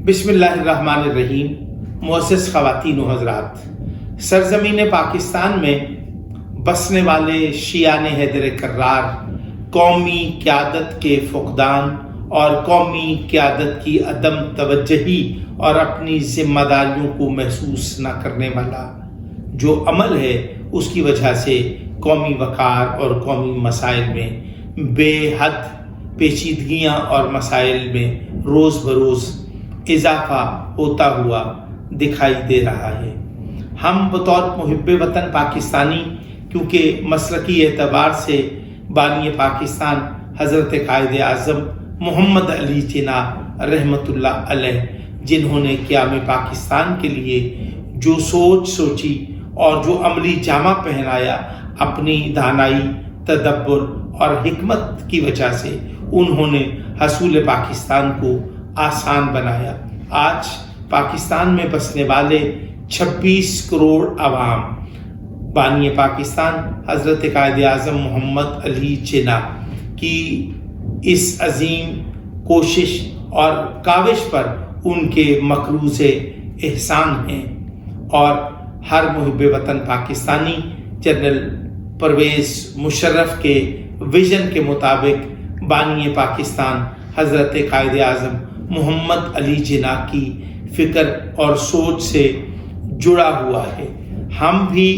بسم اللہ الرحمن الرحیم۔ معزز خواتین و حضرات، سرزمین پاکستان میں بسنے والے شیعان حیدر کرار قومی قیادت کے فقدان اور قومی قیادت کی عدم توجہی اور اپنی ذمہ داریوں کو محسوس نہ کرنے والا جو عمل ہے، اس کی وجہ سے قومی وقار اور قومی مسائل میں بے حد پیچیدگیاں اور مسائل میں روز بروز اضافہ ہوتا ہوا دکھائی دے رہا ہے۔ ہم بطور محب وطن پاکستانی، کیونکہ مسلکی اعتبار سے بانی پاکستان حضرت قائد اعظم محمد علی جناح رحمۃ اللہ علیہ، جنہوں نے قیام پاکستان کے لیے جو سوچی اور جو عملی جامہ پہنایا، اپنی دانائی، تدبر اور حکمت کی وجہ سے انہوں نے حصول پاکستان کو آسان بنایا۔ آج پاکستان میں بسنے والے 26 کروڑ عوام بانی پاکستان حضرت قائد اعظم محمد علی جناح کی اس عظیم کوشش اور کاوش پر ان کے مقروض احسان ہیں، اور ہر محب وطن پاکستانی جنرل پرویز مشرف کے ویژن کے مطابق بانی پاکستان حضرت قائد اعظم محمد علی جناح کی فکر اور سوچ سے جڑا ہوا ہے۔ ہم بھی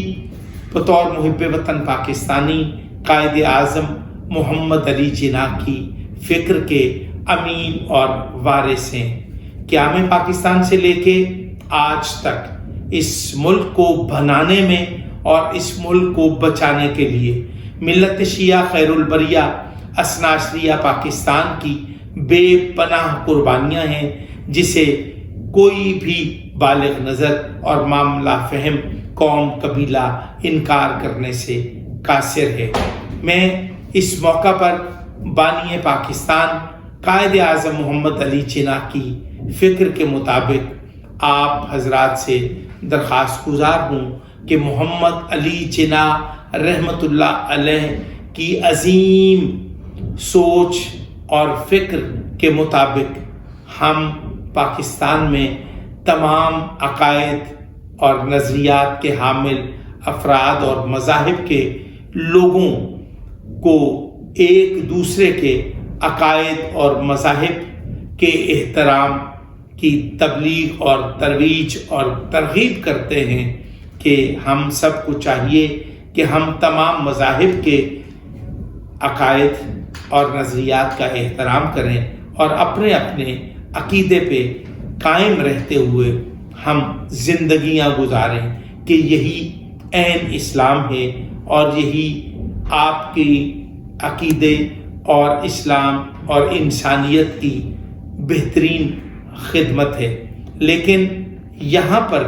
بطور محب وطن پاکستانی قائد اعظم محمد علی جناح کی فکر کے امین اور وارث ہیں۔ قیام پاکستان سے لے کے آج تک اس ملک کو بنانے میں اور اس ملک کو بچانے کے لیے ملت شیعہ خیر البریہ اثنا عشریہ پاکستان کی بے پناہ قربانیاں ہیں، جسے کوئی بھی بالغ نظر اور معاملہ فہم قوم قبیلہ انکار کرنے سے قاصر ہے۔ میں اس موقع پر بانی پاکستان قائد اعظم محمد علی جناح کی فکر کے مطابق آپ حضرات سے درخواست گزار ہوں کہ محمد علی جناح رحمۃ اللہ علیہ کی عظیم سوچ اور فکر کے مطابق ہم پاکستان میں تمام عقائد اور نظریات کے حامل افراد اور مذاہب کے لوگوں کو ایک دوسرے کے عقائد اور مذاہب کے احترام کی تبلیغ اور ترویج اور ترغیب کرتے ہیں کہ ہم سب کو چاہیے کہ ہم تمام مذاہب کے عقائد اور نظریات کا احترام کریں اور اپنے اپنے عقیدے پہ قائم رہتے ہوئے ہم زندگیاں گزاریں، کہ یہی عین اسلام ہے اور یہی آپ کی عقیدے اور اسلام اور انسانیت کی بہترین خدمت ہے۔ لیکن یہاں پر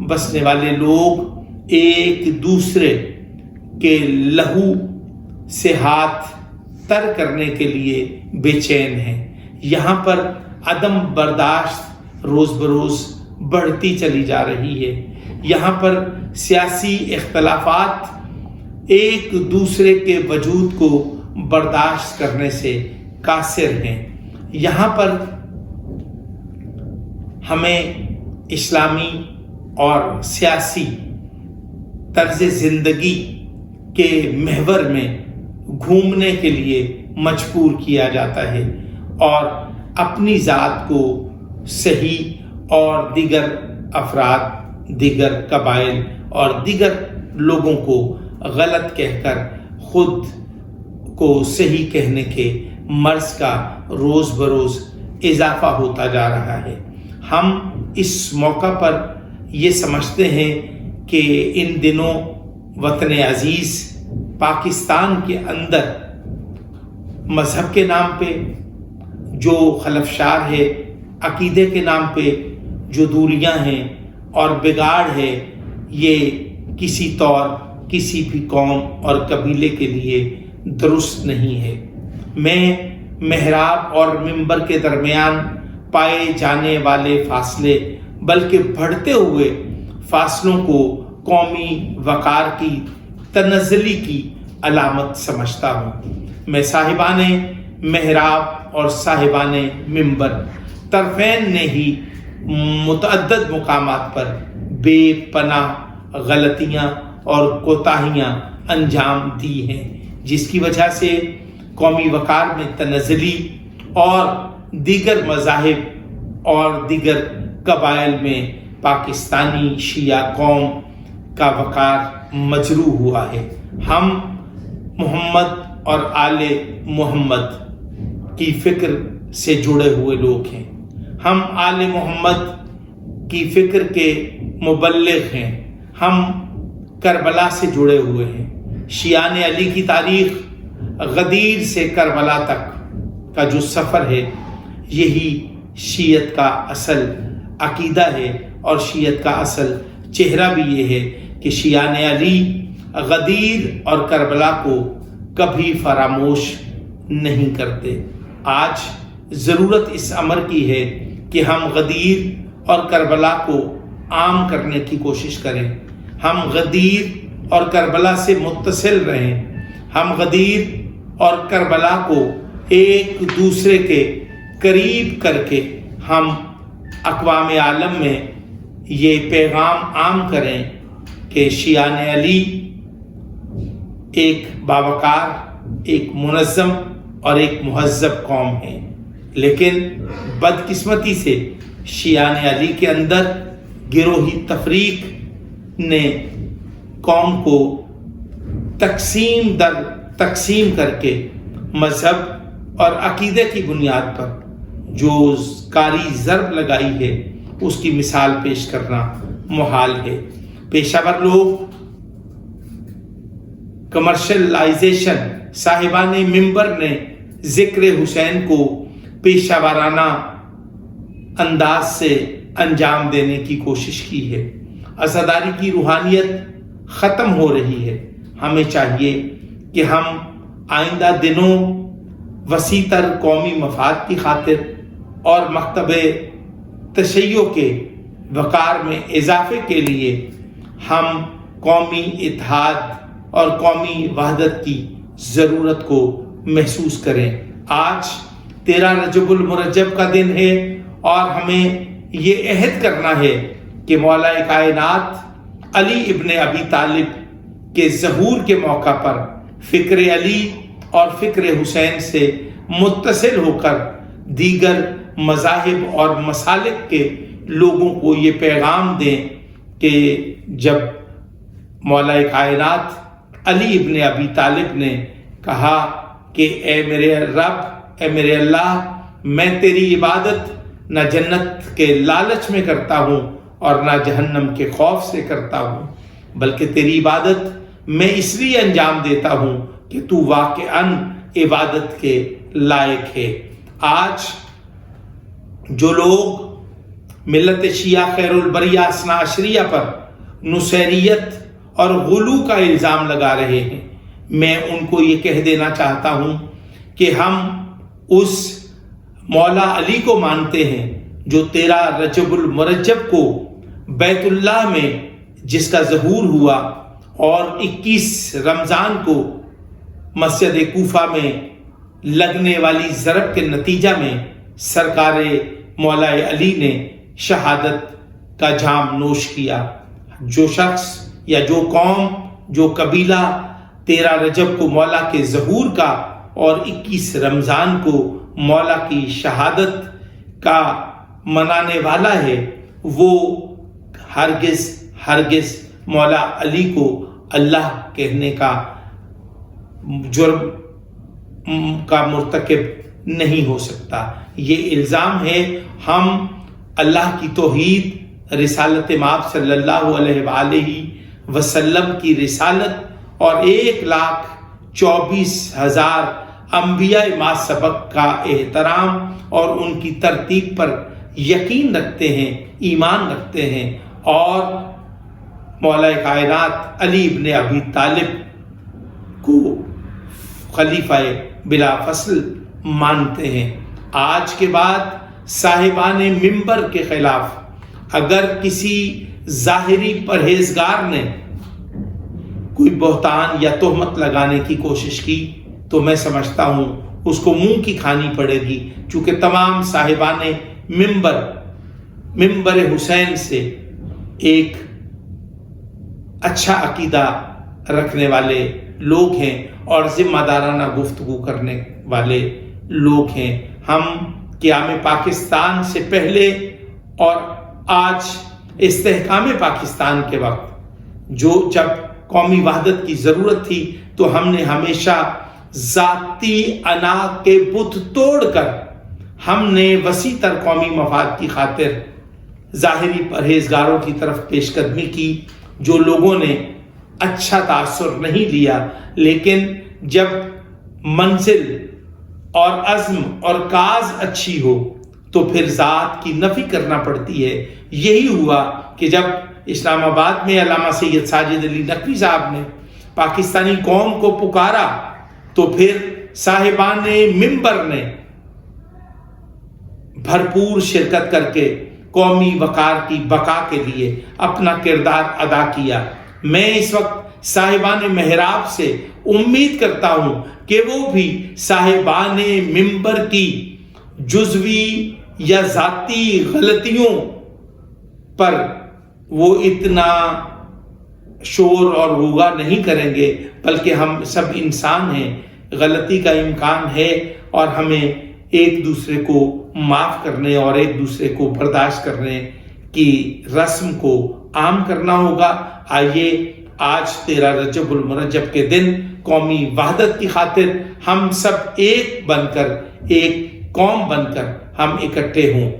بسنے والے لوگ ایک دوسرے کے لہو سے ہاتھ تر کرنے کے لیے بے چین ہیں۔ یہاں پر عدم برداشت روز بروز بڑھتی چلی جا رہی ہے۔ یہاں پر سیاسی اختلافات ایک دوسرے کے وجود کو برداشت کرنے سے قاصر ہیں۔ یہاں پر ہمیں اسلامی اور سیاسی طرز زندگی کے محور میں گھومنے کے لیے مجبور کیا جاتا ہے، اور اپنی ذات کو صحیح اور دیگر افراد، دیگر قبائل اور دیگر لوگوں کو غلط کہہ کر خود کو صحیح کہنے کے مرض کا روز بروز اضافہ ہوتا جا رہا ہے۔ ہم اس موقع پر یہ سمجھتے ہیں کہ ان دنوں وطن عزیز پاکستان کے اندر مذہب کے نام پہ جو خلفشار ہے، عقیدے کے نام پہ جو دوریاں ہیں اور بگاڑ ہے، یہ کسی طور کسی بھی قوم اور قبیلے کے لیے درست نہیں ہے۔ میں محراب اور منبر کے درمیان پائے جانے والے فاصلے، بلکہ بڑھتے ہوئے فاصلوں کو قومی وقار کی تنزلی کی علامت سمجھتا ہوں۔ میں صاحبان محراب اور صاحبان منبر طرفین نے ہی متعدد مقامات پر بے پناہ غلطیاں اور کوتاہیاں انجام دی ہیں، جس کی وجہ سے قومی وقار میں تنزلی اور دیگر مذاہب اور دیگر قبائل میں پاکستانی شیعہ قوم کا وقار مجروح ہوا ہے۔ ہم محمد اور آل محمد کی فکر سے جڑے ہوئے لوگ ہیں، ہم آل محمد کی فکر کے مبلغ ہیں، ہم کربلا سے جڑے ہوئے ہیں۔ شیعان علی کی تاریخ غدیر سے کربلا تک کا جو سفر ہے، یہی شیعت کا اصل عقیدہ ہے، اور شیعت کا اصل چہرہ بھی یہ ہے کہ شیعان علی غدیر اور کربلا کو کبھی فراموش نہیں کرتے۔ آج ضرورت اس امر کی ہے کہ ہم غدیر اور کربلا کو عام کرنے کی کوشش کریں، ہم غدیر اور کربلا سے متصل رہیں، ہم غدیر اور کربلا کو ایک دوسرے کے قریب کر کے ہم اقوام عالم میں یہ پیغام عام کریں کہ شیعان علی ایک باوقار، ایک منظم اور ایک مہذب قوم ہے۔ لیکن بدقسمتی سے شیعان علی کے اندر گروہی تفریق نے قوم کو تقسیم کر کے مذہب اور عقیدے کی بنیاد پر جو کاری ضرب لگائی ہے، اس کی مثال پیش کرنا محال ہے۔ پیشہ ور لوگ کمرشلائزیشن، صاحبان منبر نے ذکر حسین کو پیشہ ورانہ انداز سے انجام دینے کی کوشش کی ہے۔ عزاداری کی روحانیت ختم ہو رہی ہے۔ ہمیں چاہیے کہ ہم آئندہ دنوں وسیع تر قومی مفاد کی خاطر اور مکتب تشیع کے وقار میں اضافے کے لیے ہم قومی اتحاد اور قومی وحدت کی ضرورت کو محسوس کریں۔ آج 13 رجب المرجب کا دن ہے، اور ہمیں یہ عہد کرنا ہے کہ مولا کائنات علی ابن ابی طالب کے ظہور کے موقع پر فکر علی اور فکر حسین سے متصل ہو کر دیگر مذاہب اور مسالک کے لوگوں کو یہ پیغام دیں کہ جب مولا کائنات علی ابن ابی طالب نے کہا کہ اے میرے رب، اے میرے اللہ، میں تیری عبادت نہ جنت کے لالچ میں کرتا ہوں اور نہ جہنم کے خوف سے کرتا ہوں، بلکہ تیری عبادت میں اس لیے انجام دیتا ہوں کہ تو واقعاً عبادت کے لائق ہے۔ آج جو لوگ ملت شیعہ خیر البریہ اثنا عشریہ پر نصیریت اور غلو کا الزام لگا رہے ہیں، میں ان کو یہ کہہ دینا چاہتا ہوں کہ ہم اس مولا علی کو مانتے ہیں جو 13 رجب المرجب کو بیت اللہ میں جس کا ظہور ہوا، اور 21 رمضان کو مسجد کوفہ میں لگنے والی ضرب کے نتیجہ میں سرکار مولا علی نے شہادت کا جام نوش کیا۔ جو شخص یا جو قوم، جو قبیلہ 13 رجب کو مولا کے ظہور کا اور 21 رمضان کو مولا کی شہادت کا منانے والا ہے، وہ ہرگز مولا علی کو اللہ کہنے کا جرم کا مرتکب نہیں ہو سکتا۔ یہ الزام ہے۔ ہم اللہ کی توحید، رسالت مآب صلی اللہ علیہ وآلہ وسلم کی رسالت اور 1,24,000 انبیاء ما سبق کا احترام اور ان کی ترتیب پر یقین رکھتے ہیں، ایمان رکھتے ہیں، اور مولا کائنات علی ابن ابی طالب کو خلیفہ بلا فصل مانتے ہیں۔ آج کے بعد صاحبان منبر کے خلاف اگر کسی ظاہری پرہیزگار نے کوئی بہتان یا تہمت لگانے کی کوشش کی تو میں سمجھتا ہوں اس کو منہ کی کھانی پڑے گی، چونکہ تمام صاحبان منبر منبر حسین سے ایک اچھا عقیدہ رکھنے والے لوگ ہیں اور ذمہ دارانہ گفتگو کرنے والے لوگ ہیں. ہم قیام پاکستان سے پہلے اور آج استحکام پاکستان کے وقت جب قومی وحدت کی ضرورت تھی تو ہم نے ہمیشہ ذاتی انا کے بت توڑ کر ہم نے وسیع تر قومی مفاد کی خاطر ظاہری پرہیزگاروں کی طرف پیش قدمی کی جو لوگوں نے اچھا تاثر نہیں لیا، لیکن جب منزل اور عزم اور کاز اچھی ہو تو پھر ذات کی نفی کرنا پڑتی ہے. یہی ہوا کہ جب اسلام آباد میں علامہ سید ساجد علی نقوی صاحب نے پاکستانی قوم کو پکارا تو پھر صاحبان منبر نے بھرپور شرکت کر کے قومی وقار کی بقا کے لیے اپنا کردار ادا کیا. میں اس وقت صاحبان محراب سے امید کرتا ہوں کہ وہ بھی صاحبان منبر کی جزوی یا ذاتی غلطیوں پر وہ اتنا شور اور غوغا نہیں کریں گے، بلکہ ہم سب انسان ہیں، غلطی کا امکان ہے اور ہمیں ایک دوسرے کو معاف کرنے اور ایک دوسرے کو برداشت کرنے کی رسم کو عام کرنا ہوگا. آئیے آج 13 رجب المرجب کے دن قومی وحدت کی خاطر ہم سب ایک بن کر، ایک قوم بن کر ہم اکٹھے ہوں.